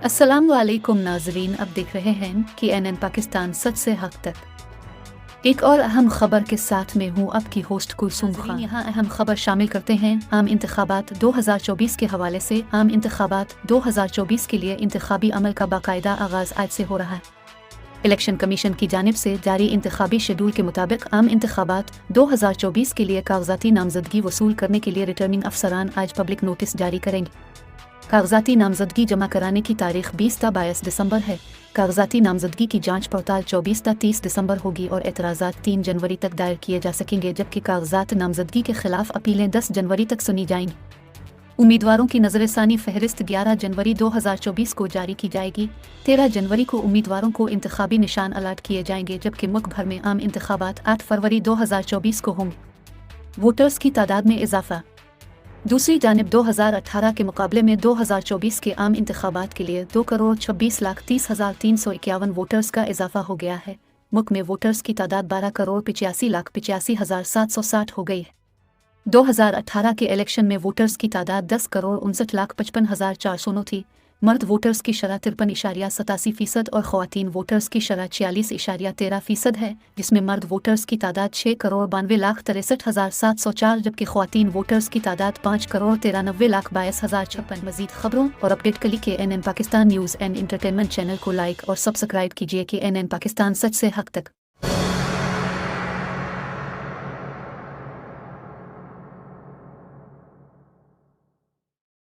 अस्सलाम वालेकुम नाजरीन, अब देख रहे हैं कि एनएन पाकिस्तान सच से हक तक। एक और अहम खबर के साथ में हूँ आपकी होस्ट कुलसूम खान। यहाँ अहम खबर शामिल करते हैं आम इंतखाबात 2024 के हवाले से। आम इंतखाबात 2024 के लिए इंतखाबी अमल का बाकायदा आगाज़ आज से हो रहा है। इलेक्शन कमीशन की जानिब से जारी इंतखाबी शेड्यूल के मुताबिक आम इंतखाबात 2024 के लिए कागजाती नामजदगी वसूल करने के लिए रिटर्निंग अफसरान आज पब्लिक नोटिस जारी करेंगे। कागजाती नामजदगी जमा कराने की तारीख 20 ता 22 दिसंबर है। कागजाती नामजदगी की जांच पड़ताल 24 ता 30 दिसंबर होगी और एतराज़ात 3 जनवरी तक दायर किए जा सकेंगे, जबकि कागजात नामजदगी के खिलाफ अपीलें 10 जनवरी तक सुनी जाएंगी। उम्मीदवारों की नज़रसानी फहरिस्त 11 जनवरी 2024 को जारी की जाएगी। 13 जनवरी को उम्मीदवारों को इंतखाबी निशान अलाट किए जाएंगे, जबकि मुल्क भर में आम इंतखाबात 8 फरवरी 2024 को होंगे। वोटर्स की तादाद में इजाफा। दूसरी जानिब 2018 के मुकाबले में 2024 के आम इंतखाबात के लिए 2,26,30,351 वोटर्स का इजाफा हो गया है। मुल्क में वोटर्स की तादाद 12,85,85,760 हो गई है। 2018 के इलेक्शन में वोटर्स की तादाद 10,59,55,409 थी। मर्द वोटर्स की शरह 53.87% और ख़वातीन वोटर्स की शरह 46.13% है, जिसमें मर्द वोटर्स की तादाद 6,92,63,704 जबकि ख़वातीन वोटर्स की तादाद 5,93,92,056। मज़ीद खबरों और अपडेट के लिए NN Pakistan news and entertainment channel को लाइक और सब्सक्राइब कीजिए कि एनएन पाकिस्तान सच से हक तक।